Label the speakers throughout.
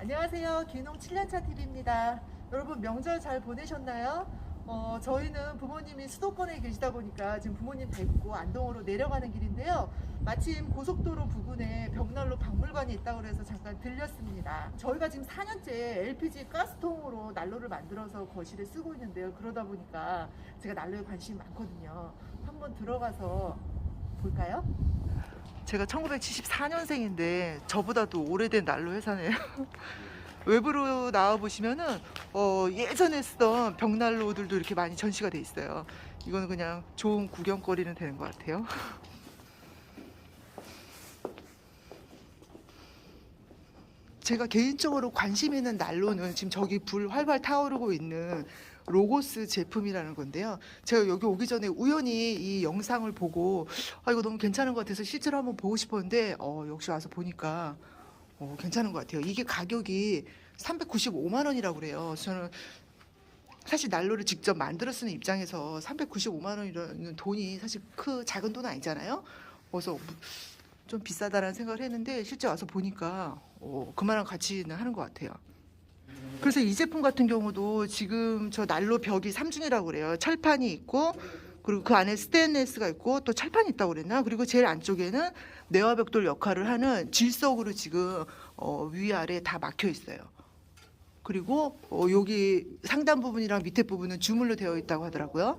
Speaker 1: 안녕하세요. 귀농 7년차 TV입니다. 여러분 명절 잘 보내셨나요? 저희는 부모님이 수도권에 계시다 보니까 지금 부모님 뵙고 안동으로 내려가는 길인데요. 마침 고속도로 부근에 벽난로 박물관이 있다고 해서 잠깐 들렸습니다. 저희가 지금 4년째 LPG 가스통으로 난로를 만들어서 거실에 쓰고 있는데요. 그러다 보니까 제가 난로에 관심이 많거든요. 한번 들어가서 볼까요? 제가 1974년생인데 저보다도 오래된 난로 회사네요. 외부로 나와 보시면은 예전에 쓰던 벽난로들도 이렇게 많이 전시가 돼 있어요. 이거는 그냥 좋은 구경거리는 되는 것 같아요. 제가 개인적으로 관심 있는 난로는 지금 저기 불 활활 타오르고 있는 로고스 제품이라는 건데요. 제가 여기 오기 전에 우연히 이 영상을 보고 이거 너무 괜찮은 것 같아서 실제로 한번 보고 싶었는데 역시 와서 보니까 괜찮은 것 같아요. 이게 가격이 395만 원이라고 그래요. 저는 사실 난로를 직접 만들어 쓰는 입장에서 395만 원이라는 돈이 사실 작은 돈 아니잖아요. 그래서 좀 비싸다라는 생각을 했는데 실제 와서 보니까 그만한 가치는 하는 것 같아요. 그래서 이 제품 같은 경우도 지금 저 난로 벽이 3중이라고 그래요. 철판이 있고 그리고 그 안에 스테인레스가 있고 또 철판이 있다고 그랬나? 그리고 제일 안쪽에는 내화벽돌 역할을 하는 질석으로 지금 위아래 다 막혀 있어요. 그리고 여기 상단 부분이랑 밑에 부분은 주물로 되어 있다고 하더라고요.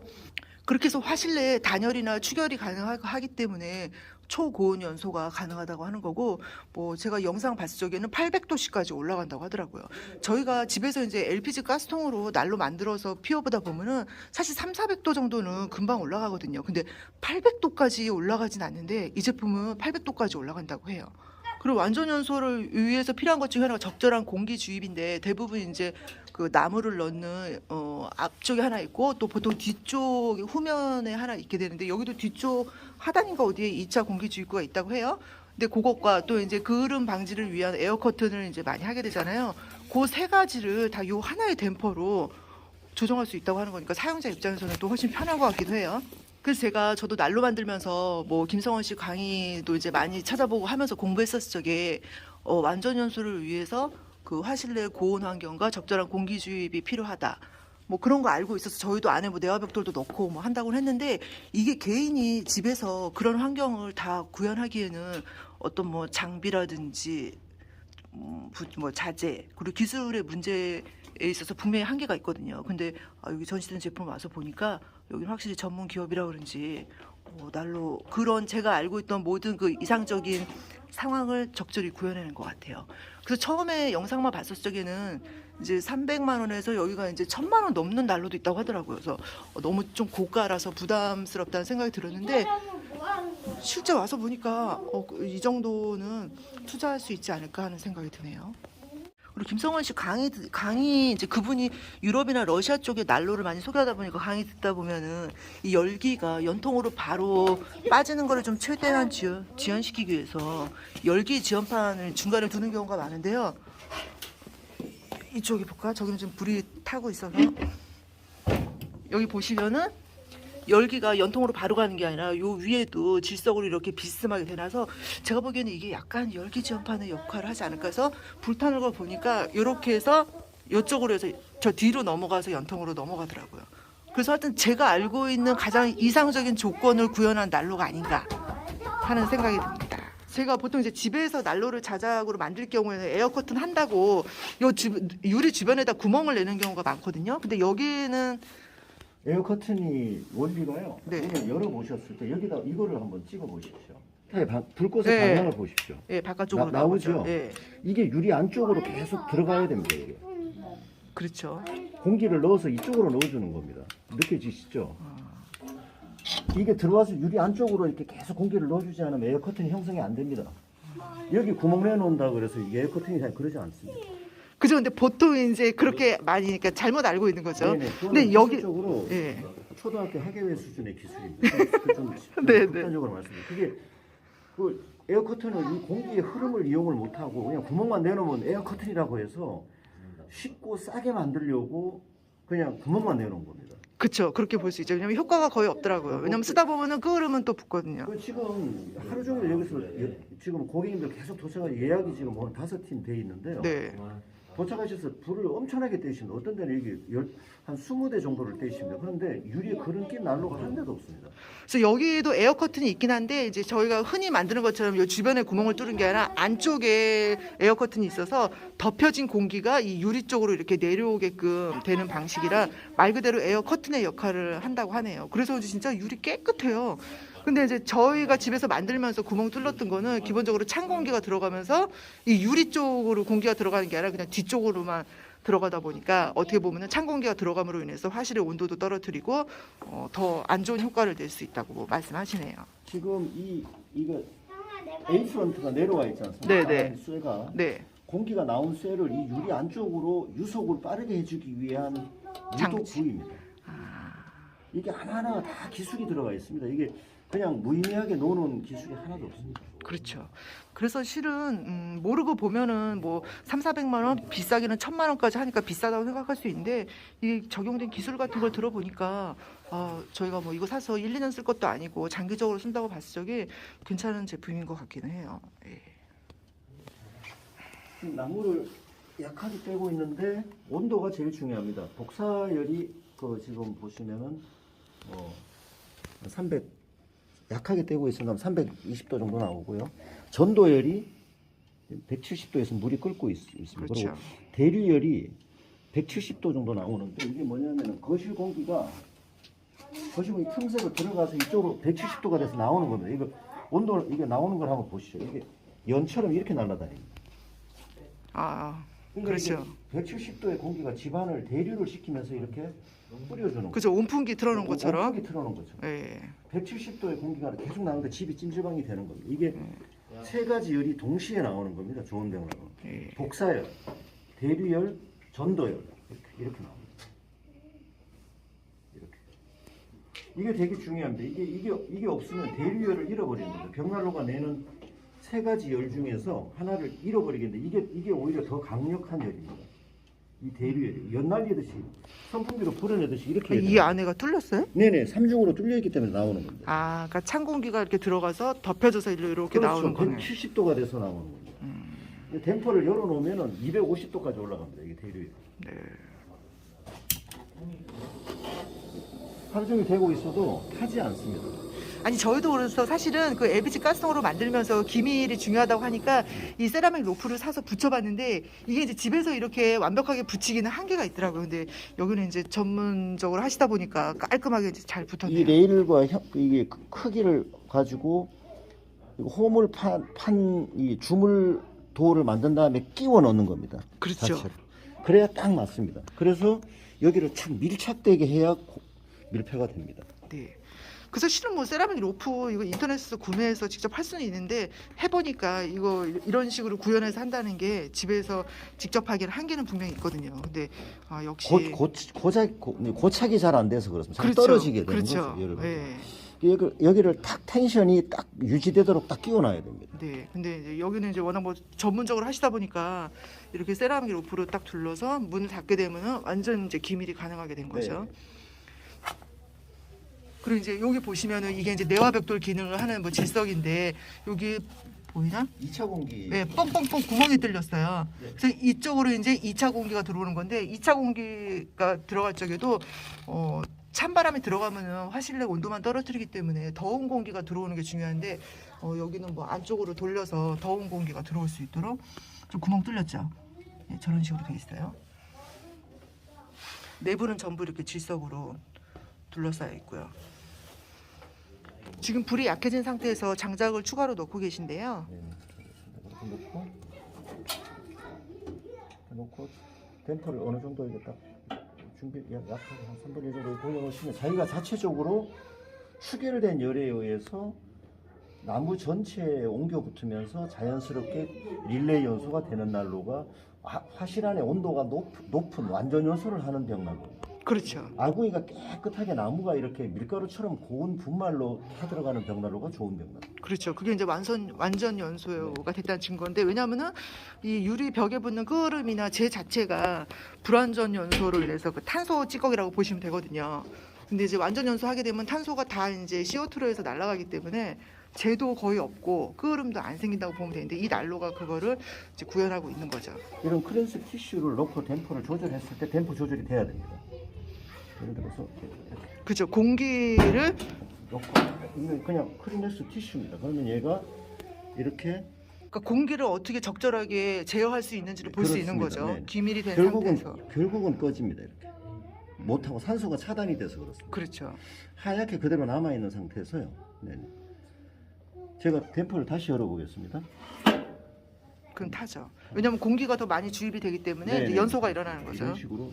Speaker 1: 그렇게 해서 화실내에 단열이나 추결이 가능하기 때문에 초고온 연소가 가능하다고 하는 거고, 뭐 제가 영상 봤을 적에는 800도씨까지 올라간다고 하더라고요. 저희가 집에서 이제 LPG 가스통으로 난로 만들어서 피워보다 보면은 사실 300~400도 정도는 금방 올라가거든요. 근데 800도까지 올라가진 않는데 이 제품은 800도까지 올라간다고 해요. 그리고 완전 연소를 위해서 필요한 것 중에 하나가 적절한 공기 주입인데, 대부분 이제 그 나무를 넣는 앞쪽에 하나 있고 또 보통 뒤쪽 후면에 하나 있게 되는데, 여기도 뒤쪽 하단인가 어디에 2차 공기 주입구가 있다고 해요. 근데 그것과 또 이제 그을음 방지를 위한 에어 커튼을 이제 많이 하게 되잖아요. 그 세 가지를 다 요 하나의 댐퍼로 조정할 수 있다고 하는 거니까 사용자 입장에서는 또 훨씬 편한 것 같기도 해요. 그래서 저도 난로 만들면서 뭐 김성원 씨 강의도 이제 많이 찾아보고 하면서 공부했었을 적에 완전 연소를 위해서 그 화실내 고온 환경과 적절한 공기 주입이 필요하다, 뭐 그런 거 알고 있어서 저희도 안에 뭐 내화벽돌도 넣고 뭐 한다고 했는데, 이게 개인이 집에서 그런 환경을 다 구현하기에는 어떤 뭐 장비라든지 뭐 자재 그리고 기술의 문제에 있어서 분명히 한계가 있거든요. 근데 여기 전시된 제품 와서 보니까 여기는 확실히 전문 기업이라 그런지 난로 그런 제가 알고 있던 모든 그 이상적인 상황을 적절히 구현해낸 것 같아요. 그래서 처음에 영상만 봤을 적에는 이제 300만 원에서 여기가 이제 1000만 원 넘는 난로도 있다고 하더라고요. 그래서 너무 좀 고가라서 부담스럽다는 생각이 들었는데, 실제 와서 보니까 이 정도는 투자할 수 있지 않을까 하는 생각이 드네요. 그리고 김성원 씨 강의 이제 그분이 유럽이나 러시아 쪽에 난로를 많이 소개하다 보니까 강의 듣다 보면은 이 열기가 연통으로 바로 빠지는 거를 좀 최대한 지연시키기 위해서 열기 지연판을 중간에 두는 경우가 많은데요. 이쪽에 볼까? 저기는 지금 불이 타고 있어서 여기 보시면은 열기가 연통으로 바로 가는 게 아니라 요 위에도 질석으로 이렇게 비스듬하게 되나서 제가 보기에는 이게 약간 열기 지연판의 역할을 하지 않을까 해서, 불타는 걸 보니까 이렇게 해서 이쪽으로 해서 저 뒤로 넘어가서 연통으로 넘어가더라고요. 그래서 하여튼 제가 알고 있는 가장 이상적인 조건을 구현한 난로가 아닌가 하는 생각이 듭니다. 제가 보통 이제 집에서 난로를 자작으로 만들 경우에는 에어 커튼 한다고 유리 주변에다 구멍을 내는 경우가 많거든요. 근데 여기는
Speaker 2: 에어 커튼이 원리가요.
Speaker 1: 네.
Speaker 2: 그냥 열어보셨을 때 여기다 이거를 한번 찍어 보십시오. 불꽃의
Speaker 1: 네.
Speaker 2: 방향을 보십시오.
Speaker 1: 예, 바깥쪽으로
Speaker 2: 나오죠.
Speaker 1: 예.
Speaker 2: 이게 유리 안쪽으로 계속 들어가야 됩니다. 이게.
Speaker 1: 그렇죠.
Speaker 2: 공기를 넣어서 이쪽으로 넣어주는 겁니다. 느껴지시죠? 이게 들어와서 유리 안쪽으로 이렇게 계속 공기를 넣어주지 않으면 에어 커튼이 형성이 안 됩니다. 여기 구멍 내놓는다 그래서 이게 에어 커튼이 잘 그러지 않습니다.
Speaker 1: 그죠. 근데 보통 이제 그렇게 많이, 그러니까 잘못 알고 있는 거죠.
Speaker 2: 네네.
Speaker 1: 근데 여기
Speaker 2: 기술적으로
Speaker 1: 예.
Speaker 2: 초등학교 학예회 수준의 기술입니다. 좀
Speaker 1: 네네.
Speaker 2: 극단적으로 말씀드립니다. 그게 그 에어 커튼은 이 공기의 흐름을 이용을 못하고 그냥 구멍만 내놓으면 에어 커튼이라고 해서 쉽고 싸게 만들려고 그냥 구멍만 내놓은 겁니다.
Speaker 1: 그렇죠. 그렇게 볼 수 있죠. 왜냐면 효과가 거의 없더라고요. 왜냐면 쓰다 보면은 끓으면 또 붙거든요.
Speaker 2: 지금 하루 종일 여기서 지금 고객님들 계속 도착할 예약이 지금 한 5팀 돼 있는데요.
Speaker 1: 네.
Speaker 2: 도착하셔서 불을 엄청나게 떼십니다. 어떤 데는 이게 한 20대 정도를 떼십니다. 그런데 유리에 그런 낀 난로가 한 대도 없습니다.
Speaker 1: 그래서 여기도 에어 커튼이 있긴 한데 이제 저희가 흔히 만드는 것처럼 이 주변에 구멍을 뚫은 게 아니라 안쪽에 에어 커튼이 있어서 덮여진 공기가 이 유리 쪽으로 이렇게 내려오게끔 되는 방식이라 말 그대로 에어 커튼의 역할을 한다고 하네요. 그래서 진짜 유리 깨끗해요. 근데 이제 저희가 집에서 만들면서 구멍 뚫렸던 거는 기본적으로 찬 공기가 들어가면서 이 유리 쪽으로 공기가 들어가는 게 아니라 그냥 뒤쪽으로만 들어가다 보니까 어떻게 보면은 찬 공기가 들어감으로 인해서 화실의 온도도 떨어뜨리고 더 안 좋은 효과를 낼 수 있다고 말씀하시네요.
Speaker 2: 지금 이거 A프런트가 내려와 있지 않습니까?
Speaker 1: 네네.
Speaker 2: 쇠가
Speaker 1: 네.
Speaker 2: 공기가 나온 쇠를 이 유리 안쪽으로 유속을 빠르게 해주기 위한 유도
Speaker 1: 장치.
Speaker 2: 부위입니다. 이게 하나하나가 다 기술이 들어가 있습니다. 이게 그냥 무의미하게 놓는 기술이 하나도 없습니다.
Speaker 1: 그렇죠. 그래서 실은 모르고 보면은 뭐 3,400만 원, 비싸기는 1,000만 원까지 하니까 비싸다고 생각할 수 있는데 이 적용된 기술 같은 걸 들어보니까 저희가 뭐 이거 사서 1, 2년 쓸 것도 아니고 장기적으로 쓴다고 봤을 적에 괜찮은 제품인 것 같기는 해요. 예.
Speaker 2: 지금 나무를 약하게 떼고 있는데 온도가 제일 중요합니다. 복사열이 지금 보시면은 300 약하게 떼고 있으면 320도 정도 나오고요. 전도열이 170도에서 물이 끓고 있습니다.
Speaker 1: 그렇죠.
Speaker 2: 그리고 대류열이 170도 정도 나오는데 이게 뭐냐면은 거실 공기 틈새로 들어가서 이쪽으로 170도가 돼서 나오는 겁니다. 이거 온도 이게 나오는 걸 한번 보시죠. 이게 연처럼 이렇게 날아다닙니다.
Speaker 1: 그렇죠.
Speaker 2: 170도의 공기가 집안을 대류를 시키면서 이렇게 뿌려주는 거죠.
Speaker 1: 그죠. 온풍기 틀어놓은 것처럼.
Speaker 2: 온풍기 틀어놓은 것처럼.
Speaker 1: 예.
Speaker 2: 170도의 공기가 계속 나오는데 집이 찜질방이 되는 겁니다. 이게 세 가지 열이 동시에 나오는 겁니다. 좋은 병원은.
Speaker 1: 예.
Speaker 2: 복사열, 대류열, 전도열 이렇게 나옵니다. 이렇게. 이게 되게 중요합니다. 이게 없으면 대류열을 잃어버리는 거죠. 벽난로가 내는 세 가지 열 중에서 하나를 잃어버리겠는데 이게 오히려 더 강력한 열입니다. 이 대류열이 연날리듯이 선풍기로 불어내듯이 이렇게
Speaker 1: 이 안에가 뚫렸어요?
Speaker 2: 네네 3중으로 뚫려 있기 때문에 나오는 겁니다.
Speaker 1: 그러니까 찬 공기가 이렇게 들어가서 덮여져서 이렇게 나오는 거네.
Speaker 2: 170도가 돼서 나오는 겁니다. 댐퍼를 열어놓으면 250도까지 올라갑니다. 이게 대류열.
Speaker 1: 네.
Speaker 2: 하루 종일 되고 있어도 타지 않습니다.
Speaker 1: 아니 저희도 그래서 사실은 그 LPG 가스통으로 만들면서 기밀이 중요하다고 하니까 이 세라믹 로프를 사서 붙여봤는데 이게 이제 집에서 이렇게 완벽하게 붙이기는 한계가 있더라고요. 근데 여기는 이제 전문적으로 하시다 보니까 깔끔하게 이제 잘 붙었네요.
Speaker 2: 이 레일과 이게 크기를 가지고 호물 판 이 주물 도를 만든 다음에 끼워 넣는 겁니다.
Speaker 1: 그렇죠.
Speaker 2: 자체로. 그래야 딱 맞습니다. 그래서 여기를 참 밀착되게 해야 밀폐가 됩니다.
Speaker 1: 네. 그래서 실은 뭐 세라믹 로프 이거 인터넷에서 구매해서 직접 할 수는 있는데 해보니까 이거 이런 식으로 구현해서 한다는 게 집에서 직접 하기는 한계는 분명히 있거든요. 근데 역시
Speaker 2: 고착이 잘 안 돼서 그렇습니다. 잘
Speaker 1: 그렇죠.
Speaker 2: 떨어지게 되는
Speaker 1: 그렇죠.
Speaker 2: 거죠. 여러분.
Speaker 1: 네.
Speaker 2: 여기를 딱 텐션이 딱 유지되도록 딱 끼워놔야 됩니다.
Speaker 1: 네. 근데 이제 여기는 이제 워낙 뭐 전문적으로 하시다 보니까 이렇게 세라믹 로프로 딱 둘러서 문을 닫게 되면은 완전 이제 기밀이 가능하게 된 거죠.
Speaker 2: 네.
Speaker 1: 그리고 이제 여기 보시면은 이게 이제 내화벽돌 기능을 하는 뭐 질석인데 여기 보이나?
Speaker 2: 2차 공기.
Speaker 1: 네, 뻥뻥뻥 구멍이 뚫렸어요.
Speaker 2: 네.
Speaker 1: 그래서 이쪽으로 이제 2차 공기가 들어오는 건데 2차 공기가 들어갈 적에도 찬바람이 들어가면은 화실 내 온도만 떨어뜨리기 때문에 더운 공기가 들어오는 게 중요한데 여기는 뭐 안쪽으로 돌려서 더운 공기가 들어올 수 있도록 좀 구멍 뚫렸죠. 네, 저런 식으로 돼 있어요. 내부는 전부 이렇게 질석으로 둘러싸여 있고요. 지금 불이 약해진 상태에서 장작을 추가로 넣고 계신데요.
Speaker 2: 네, 이렇게 놓고 댐퍼를 어느 정도 이게 딱 약하게 한 3분의 1 정도 돌려놓으시면 자기가 자체적으로 추결된 열에 의해서 나무 전체에 옮겨 붙으면서 자연스럽게 릴레이 연소가 되는 난로가 화실 안에 온도가 높은 완전 연소를 하는 벽난로.
Speaker 1: 그렇죠.
Speaker 2: 아궁이가 깨끗하게 나무가 이렇게 밀가루처럼 고운 분말로 타들어가는 벽난로가 좋은 벽난로.
Speaker 1: 그렇죠. 그게 이제 완전 연소가 됐다는 증거인데 왜냐하면은 이 유리 벽에 붙는 끄름이나 재 자체가 불완전 연소로 인해서 그 탄소 찌꺼기라고 보시면 되거든요. 근데 이제 완전 연소하게 되면 탄소가 다 이제 CO2로 해서 날아가기 때문에 재도 거의 없고 끄름도 안 생긴다고 보면 되는데 이 난로가 그거를 이제 구현하고 있는 거죠.
Speaker 2: 이런 클래스 티슈를 넣고 댐퍼를 조절했을 때 댐퍼 조절이 돼야 됩니다. 예를 들어서 이렇게
Speaker 1: 그죠. 공기를
Speaker 2: 넣고 이건 그냥 클래스 티슈입니다. 그러면 얘가 이렇게
Speaker 1: 그러니까 공기를 어떻게 적절하게 제어할 수 있는지를 볼 수 있는 거죠.
Speaker 2: 그렇습니다. 네.
Speaker 1: 기밀이 된 상태에서.
Speaker 2: 결국은 꺼집니다. 이렇게 못하고 산소가 차단이 돼서 그렇습니다.
Speaker 1: 그렇죠.
Speaker 2: 하얗게 그대로 남아 있는 상태에서요. 네. 제가 댐퍼를 다시 열어보겠습니다.
Speaker 1: 그럼 타죠. 왜냐하면 공기가 더 많이 주입이 되기 때문에
Speaker 2: 네네.
Speaker 1: 이제 연소가 일어나는 거죠.
Speaker 2: 이런 식으로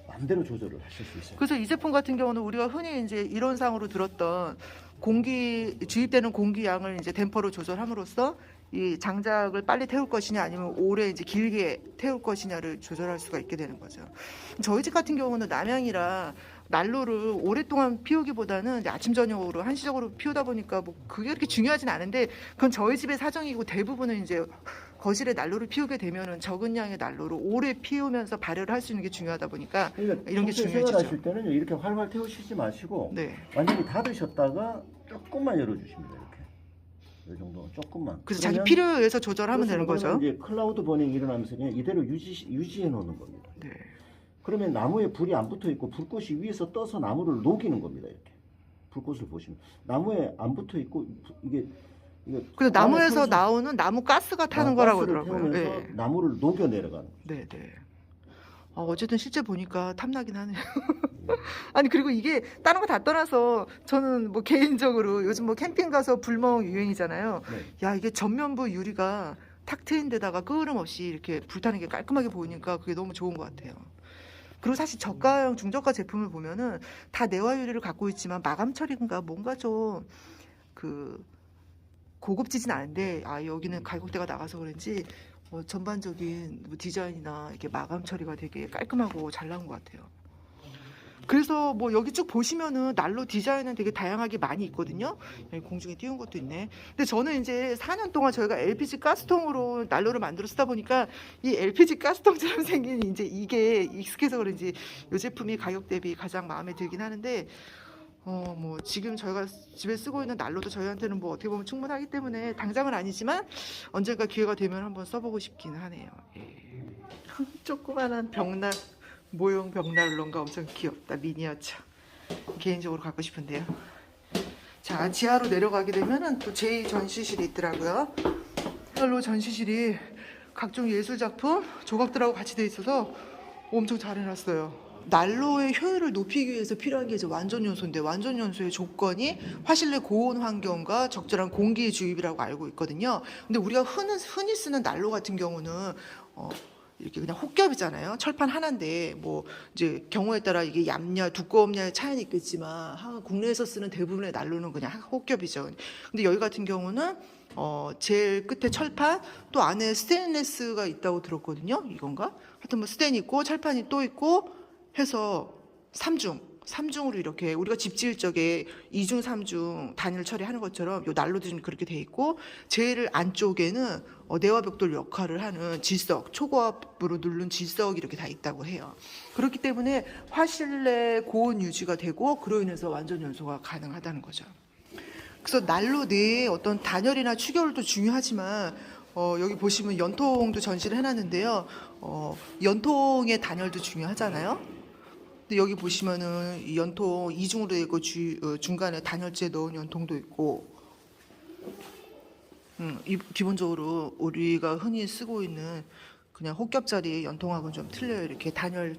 Speaker 2: 마음대로 조절을 하실 수 있어요.
Speaker 1: 그래서 이 제품 같은 경우는 우리가 흔히 이제 이론상으로 들었던 공기 주입되는 공기 양을 이제 댐퍼로 조절함으로써 이 장작을 빨리 태울 것이냐 아니면 오래 이제 길게 태울 것이냐를 조절할 수가 있게 되는 거죠. 저희 집 같은 경우는 남향이라 난로를 오랫동안 피우기보다는 이제 아침 저녁으로 한시적으로 피우다 보니까 뭐 그게 그렇게 중요하진 않은데 그건 저희 집의 사정이고 대부분은 이제 거실에 난로를 피우게 되면은 적은 양의 난로를 오래 피우면서 발열을 할 수 있는 게 중요하다 보니까
Speaker 2: 그러니까
Speaker 1: 이런 게
Speaker 2: 평소에
Speaker 1: 중요해지죠.
Speaker 2: 생활하실 때는요 이렇게 활활 태우시지 마시고
Speaker 1: 네.
Speaker 2: 완전히 닫으셨다가 조금만 열어주십니다. 이렇게 이 정도 조금만.
Speaker 1: 그래서 자기 필요에 의해서 조절하면 되는
Speaker 2: 그러면
Speaker 1: 거죠.
Speaker 2: 이제 클라우드 버닝 일어나면서 그냥 이대로 유지해 놓는 겁니다.
Speaker 1: 네.
Speaker 2: 그러면 나무에 불이 안 붙어 있고 불꽃이 위에서 떠서 나무를 녹이는 겁니다. 이렇게 불꽃을 보시면 나무에 안 붙어 있고 이게
Speaker 1: 그래서 나무에서
Speaker 2: 안에
Speaker 1: 나오는 나무 가스가 타는 거라고
Speaker 2: 가스를
Speaker 1: 하더라고요.
Speaker 2: 태우면서
Speaker 1: 네.
Speaker 2: 나무를 녹여 내려가는 거죠.
Speaker 1: 네, 네. 어쨌든 실제 보니까 탐나긴 하네요. 아니 그리고 이게 다른 거 다 떠나서 저는 뭐 개인적으로 요즘 뭐 캠핑 가서 불멍 유행이잖아요.
Speaker 2: 네.
Speaker 1: 야 이게 전면부 유리가 탁 트인 데다가 끄름 없이 이렇게 불타는 게 깔끔하게 보이니까 그게 너무 좋은 것 같아요. 그리고 사실 저가형 중저가 제품을 보면은 다 내화 유리를 갖고 있지만 마감 처리인가 뭔가 좀 그 고급지진 않은데 아 여기는 가격대가 나가서 그런지 전반적인 뭐 디자인이나 이렇게 마감 처리가 되게 깔끔하고 잘 나온 것 같아요. 그래서 뭐 여기 쭉 보시면은 난로 디자인은 되게 다양하게 많이 있거든요. 여기 공중에 띄운 것도 있네. 근데 저는 이제 4년 동안 저희가 LPG 가스통으로 난로를 만들어 쓰다 보니까 이 LPG 가스통처럼 생긴 이제 이게 익숙해서 그런지 이 제품이 가격 대비 가장 마음에 들긴 하는데 뭐 지금 저희가 집에 쓰고 있는 난로도 저희한테는 뭐 어떻게 보면 충분하기 때문에 당장은 아니지만 언젠가 기회가 되면 한번 써보고 싶긴 하네요. 예. 조그만한 벽난 모형 벽난로인가 엄청 귀엽다. 미니어처. 개인적으로 갖고 싶은데요. 자 지하로 내려가게 되면은 또 제2 전시실이 있더라고요. 난로 전시실이 각종 예술작품 조각들하고 같이 돼 있어서 엄청 잘 해놨어요. 난로의 효율을 높이기 위해서 필요한 게 이제 완전 연소인데 완전 연소의 조건이 화실 내 고온 환경과 적절한 공기 주입이라고 알고 있거든요. 근데 우리가 흔히 쓰는 난로 같은 경우는 이렇게 그냥 혹겹이잖아요. 철판 하나인데 뭐 이제 경우에 따라 이게 얇냐 두껍냐의 차이는 있겠지만 국내에서 쓰는 대부분의 난로는 그냥 혹겹이죠. 근데 여기 같은 경우는 제일 끝에 철판 또 안에 스테인레스가 있다고 들었거든요. 이건가? 하여튼 뭐 스테인 있고 철판이 또 있고 해서 3중으로 이렇게 우리가 집 지을 적에 2중, 3중 단일 처리하는 것처럼 요 난로도 좀 그렇게 돼 있고 제일 안쪽에는 내화 벽돌 역할을 하는 질석, 초고압으로 누른 질석이 이렇게 다 있다고 해요. 그렇기 때문에 화실 내 고온 유지가 되고 그로 인해서 완전 연소가 가능하다는 거죠. 그래서 난로 내에 어떤 단열이나 추결도 중요하지만 여기 보시면 연통도 전시를 해놨는데요. 연통의 단열도 중요하잖아요. 근데 여기 보시면은 이 연통 이중으로 되어 있고 중간에 단열재 넣은 연통도 있고 기본적으로 우리가 흔히 쓰고 있는 그냥 혹겹자리 연통하고는 좀 틀려요. 이렇게 단열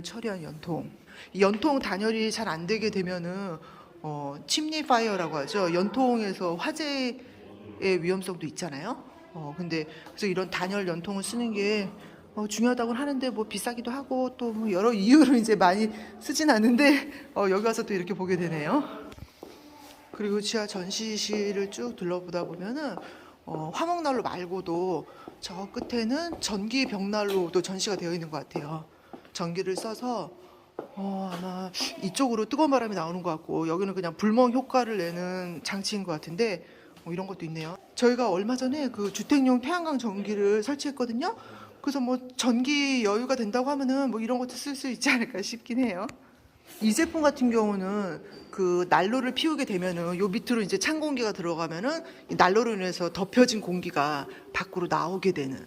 Speaker 1: 처리한 연통. 이 연통 단열이 잘 안 되게 되면은 침니 파이어라고 하죠. 연통에서 화재의 위험성도 있잖아요. 근데 그래서 이런 단열 연통을 쓰는 게 중요하다고 하는데 뭐 비싸기도 하고 또 뭐 여러 이유로 이제 많이 쓰진 않는데 여기 와서 또 이렇게 보게 되네요. 그리고 지하 전시실을 쭉 둘러보다 보면은 화목난로 말고도 저 끝에는 전기 벽난로도 전시가 되어 있는 것 같아요. 전기를 써서 아마 이쪽으로 뜨거운 바람이 나오는 것 같고 여기는 그냥 불멍 효과를 내는 장치인 것 같은데 이런 것도 있네요. 저희가 얼마 전에 그 주택용 태양광 전기를 설치했거든요. 그래서 뭐 전기 여유가 된다고 하면은 뭐 이런 것도 쓸 수 있지 않을까 싶긴 해요. 이 제품 같은 경우는 그 난로를 피우게 되면은 요 밑으로 이제 찬 공기가 들어가면은 이 난로로 인해서 덮여진 공기가 밖으로 나오게 되는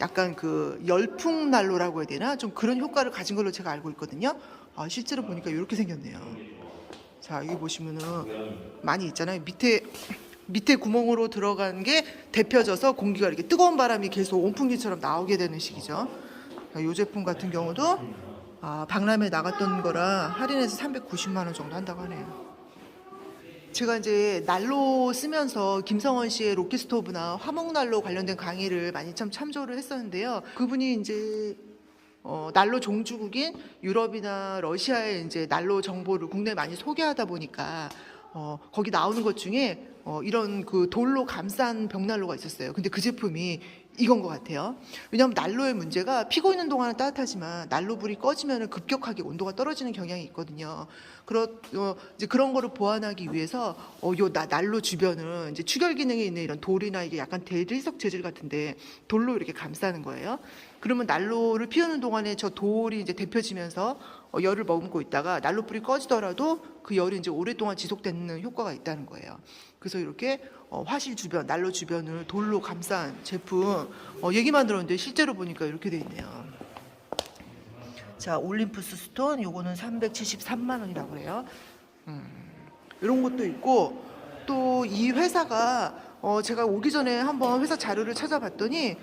Speaker 1: 약간 그 열풍 난로라고 해야 되나? 좀 그런 효과를 가진 걸로 제가 알고 있거든요. 아, 실제로 보니까 이렇게 생겼네요. 자, 여기 보시면은 많이 있잖아요. 밑에 구멍으로 들어간 게 데펴져서 공기가 이렇게 뜨거운 바람이 계속 온풍기처럼 나오게 되는 식이죠. 이 제품 같은 경우도 박람회 나갔던 거라 할인해서 390만 원 정도 한다고 하네요. 제가 이제 난로 쓰면서 김성원 씨의 로켓 스토브나 화목난로 관련된 강의를 많이 참 참조를 했었는데요. 그분이 이제 난로 종주국인 유럽이나 러시아의 이제 난로 정보를 국내에 많이 소개하다 보니까 거기 나오는 것 중에 이런 그 돌로 감싼 벽난로가 있었어요. 근데 그 제품이 이건 것 같아요. 왜냐하면 난로의 문제가 피고 있는 동안은 따뜻하지만 난로불이 꺼지면 급격하게 온도가 떨어지는 경향이 있거든요. 이제 그런 거를 보완하기 위해서 난로 주변은 이제 추결 기능이 있는 이런 돌이나 이게 약간 대리석 재질 같은데 돌로 이렇게 감싸는 거예요. 그러면 난로를 피우는 동안에 저 돌이 이제 데펴지면서 열을 머금고 있다가 난로불이 꺼지더라도 그 열이 이제 오랫동안 지속되는 효과가 있다는 거예요. 그래서 이렇게 화실 주변, 난로 주변을 돌로 감싼 제품 얘기만 들었는데 실제로 보니까 이렇게 돼 있네요. 자, 올림푸스 스톤 요거는 373만 원이라고 그래요. 이런 것도 있고 또 이 회사가 제가 오기 전에 한번 회사 자료를 찾아봤더니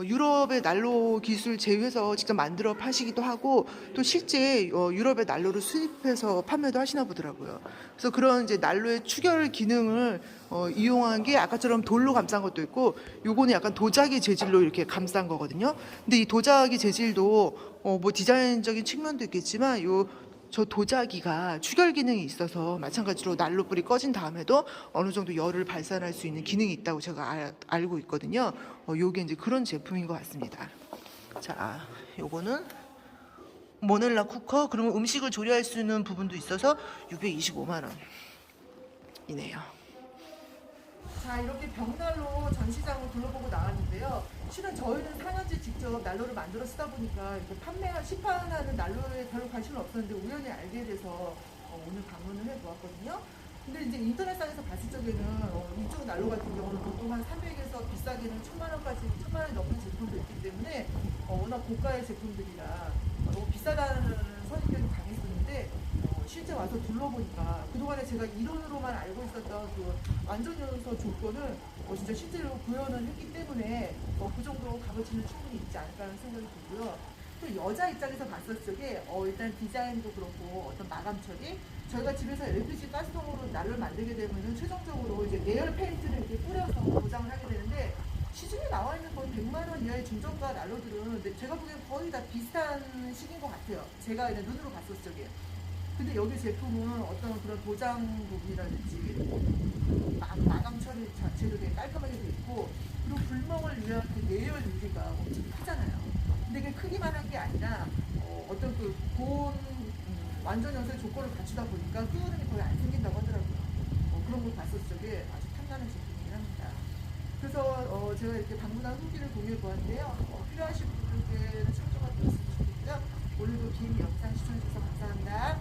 Speaker 1: 유럽의 난로 기술 제휴해서 직접 만들어 파시기도 하고 또 실제 유럽의 난로를 수입해서 판매도 하시나 보더라고요. 그래서 그런 이제 난로의 추결 기능을 이용한 게 아까처럼 돌로 감싼 것도 있고 요거는 약간 도자기 재질로 이렇게 감싼 거거든요. 근데 이 도자기 재질도 뭐 디자인적인 측면도 있겠지만 저 도자기가 추결 기능이 있어서 마찬가지로 난로불이 꺼진 다음에도 어느 정도 열을 발산할 수 있는 기능이 있다고 제가 알고 있거든요. 요게 이제 그런 제품인 것 같습니다. 자, 요거는 모넬라 쿠커. 그러면 음식을 조리할 수 있는 부분도 있어서 625만 원이네요. 자, 이렇게 벽난로 전시장을 둘러보고 나왔는데요. 실은 저희는 4년째 직접 난로를 만들어 쓰다 보니까 이렇게 시판하는 난로에 별로 관심은 없었는데 우연히 알게 돼서 오늘 방문을 해보았거든요. 근데 이제 인터넷상에서 봤을 적에는 이쪽 난로 같은 경우는 보통 한 300에서 비싸게는 1000만 원이 넘는 제품도 있기 때문에 워낙 고가의 제품들이라 너무 비싸다는 선입견이 강했었는데 실제 와서 둘러보니까 그동안에 제가 이론으로만 알고 있었던 그 완전 연소 조건을 진짜 실제로 구현을 했기 때문에 그 정도 값어치는 충분히 있지 않을까라는 생각이 들고요. 또 여자 입장에서 봤을 적에 일단 디자인도 그렇고 어떤 마감 처리, 저희가 집에서 LPG 가스통으로 난로를 만들게 되면은 최종적으로 이제 레이어 페인트를 이렇게 뿌려서 보장을 하게 되는데 시중에 나와 있는 거의 100만 원 이하의 중저가 난로들은 제가 보기엔 거의 다 비슷한 식인 것 같아요. 제가 그냥 눈으로 봤을 적에. 근데 여기 제품은 어떤 그런 도장 부분이라든지 마감 처리 자체도 되게 깔끔하게 돼 있고 그리고 불멍을 위한 그 내열 유리가 엄청 크잖아요. 근데 이게 크기만 한 게 아니라 어떤 그 고온 완전 연소의 조건을 갖추다 보니까 끓음이 거의 안 생긴다고 하더라고요. 그런 걸 봤을 적에 아주 탐나는 제품이긴 합니다. 그래서 제가 이렇게 방문한 후기를 공유해 보았는데요. 필요하신 분들께는 참조가 되었으면 좋겠고요. 오늘도 긴 영상 시청해주셔서 감사합니다.